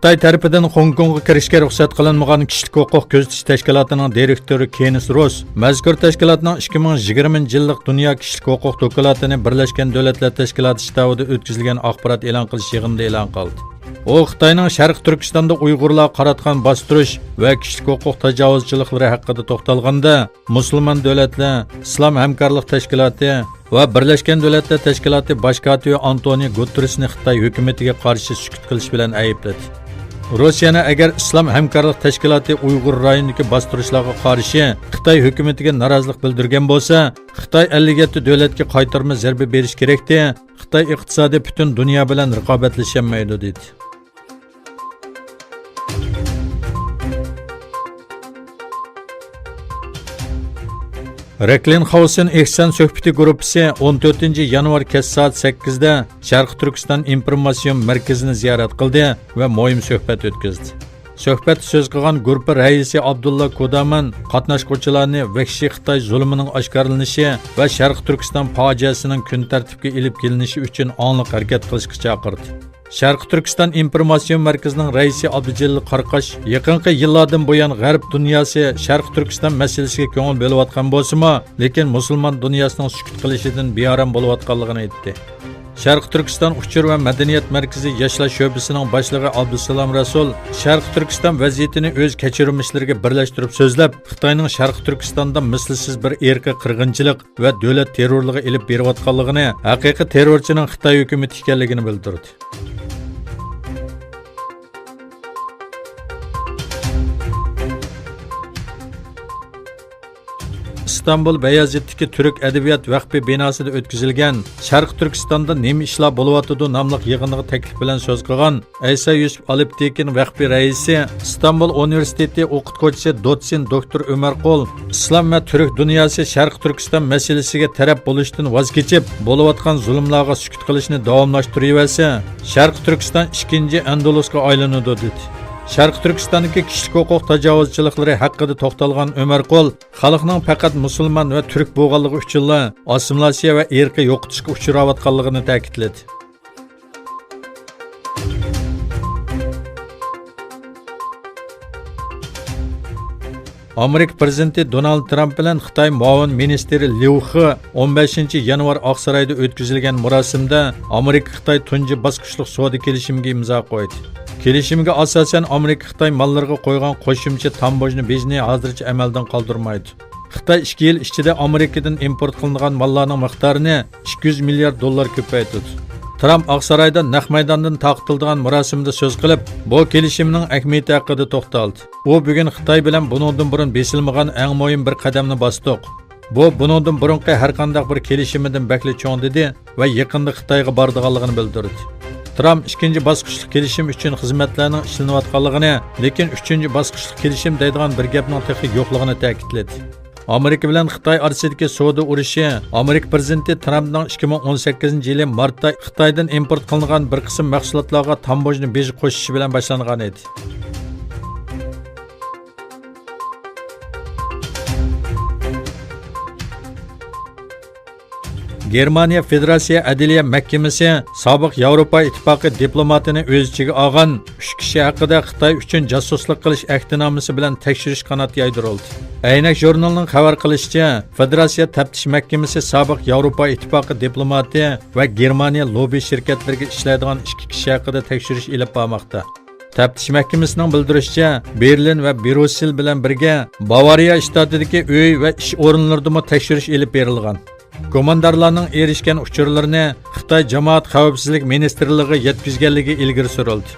Xitoy tarafidan Hong Kongga kirishga ruxsat qilinmagan kishilik huquq kuzatish tashkilotining direktori Kenis Ross mazkur tashkilotning 2020-yillik Dunyo kishilik huquq doklatining Birlashgan Davlatlar Tashkiloti shtabida o'tkazilgan axborot e'lon qilish yig'inida e'lon qildi. U Xitoyning Sharq Turkistonda Uyg'urlar qaratgan bostirish va kishilik huquq tajovuzchiliklari haqida to'xtalganda, musulmon davlatlar, Islom hamkorlik tashkiloti va Birlashgan Davlatlar Tashkiloti bosh kotibi Antonio Guterresni Xitoy hukumatiga qarshi sukut qilish bilan aybladi. Rossiyani agar Islom hamkorlik tashkiloti Uyg'ur rayonidagi bostirishlarga qarshi Xitoy hukumatiga norozilik bildirgan bo'lsa, Xitoy 57 davlatga qaytarma zarba berish kerakdi. Xitoy iqtisodi butun dunyo bilan raqobatlasholmaydi dedi. Recklinghausen ehson suhbati gruppasi 14 yanvar kech soat 8 da Sharq Turkiston informatsion markazini ziyorat qildi va muhim suhbat o'tkazdi. Suhbat so'z qilgan gruppa raisi Abdulla Kodaman qatnashuvchilarni vahshiy Xitoy zulmining oshkorlanishi va Sharq Turkiston fojiasining kun tartibga ilib kelinishi uchun aniq harakat qilishga chaqirdi. Sharq Turkiston informatsion markazining raisi Abdujalil Qarqash yaqinqi yillardan buyon G'arb dunyosi Sharq Turkiston masalasiga ko'ngil bo'layotgan bo'lsa-mu, lekin musulmon dunyosining sukut qilishidan bearam bo'layotganligini aytdi. Sharq Turkiston uchur va madaniyat markazi yoshlar sho'basining boshlig'i Abdusalom Rasul Sharq Turkiston vaziyatini o'z kechirmishlariga birlashtirib so'zlab, Xitoyning Sharq Turkistonda mislsiz bir erki qirg'inchilik va davlat terrorligi ilib berayotganligini, haqiqiy terrorchining Xitoy hukumati ekanligini bildirdi. İstanbul Beyazıt'taki Türk Edebiyat Vakfı binasida o'tkazilgan Sharq Turkistonda nima ishlar bo'lyotidi nomli yig'iniga taklif bilan so'z qilgan Aysa Yusuf Aliptekin Vakfı raisi, İstanbul Universiteti o'qituvchisi dotsent doktor Umarqul, Islom va Turk dunyosi Sharq Turkiston masalasiga taraf bo'lishdan voz kechib, bo'layotgan zulmlarga sukut qilishni davomlashtiraversa, Sharq Turkiston ikkinchi Andalusga aylanadi dedi. Sharq Turkistondagi kishilik huquq tajovuzchiliklari haqida to'xtalgan Umarqul, xalqning faqat musulmon va turk bo'lganligi uchun assimilyatsiya va erki yo'qotishga uchrayotganligini ta'kidladi. Amerika prezidenti Donald Trump bilan Xitoy muavin ministri Liu He 15 yanvar Oqsaroyda o'tkazilgan marosimda Amerika Xitoy tunji bosqichli savdo kelishimiga imzo qo'ydi. Kelishimga asosan Amerika Xitoy mallariga qo'ygan qo'shimcha tambojni bezni hozircha amaldan qoldirmaydi. Xitoy 2 yil ichida Amerikadan import qilingan mallarning miqdorini 200 milliard dollar ko'paytirdi. Trump Oqsaroyda naq maydondan taqtildigan marosimda so'z qilib, bu kelishimning ahamiyati haqida to'xtaldi. U bugun Xitoy bilan buningdan burun besilmagan eng muhim bir qadamni bosdik. Bu buningdan burungi har qanday bir kelishimidan bakli cho'ng dedi va yaqinda Xitoyga bordiganligini bildirdi. Trump ikinci bosqichli kelishim uchun xizmatlarning ishlanayotganligini, lekin uchinchi bosqichli kelishim deydigan bir gapning texi yo'qligini ta'kidladi. Amerika bilan Xitoy orasidagi savdo urushi Amerika prezidenti Trumpning 2018-yili martda Xitoydan import qilingan bir qism mahsulotlarga tambojni beji qo'shishi bilan boshlangan edi. Germaniya Federatsiya Adliya Mahkamasi sobiq Yevropa Ittifoqi diplomatini o'z ichiga olgan 3 kishi haqida Xitoy uchun josuslik qilish ahdnomasi bilan tekshirish qanoti yaydirildi. Aynak jurnalining xabar qilishicha, Federatsiya Taftish Mahkamasi sobiq Yevropa Ittifoqi diplomati va Germaniya lobby shirkatlariga ishlaydigan 2 kishi haqida tekshirish ilib bormoqda. Taftish mahkamasining bildirishicha, Berlin va Bryussel bilan birga Bavariya shtatidagi uy va ish o'rinlarida tekshirish ilib berilgan. Komandarlarning erishgan uchurlarini Xitoy jamoat xavfsizlik ministrligi yetkazganligi ilgari surildi.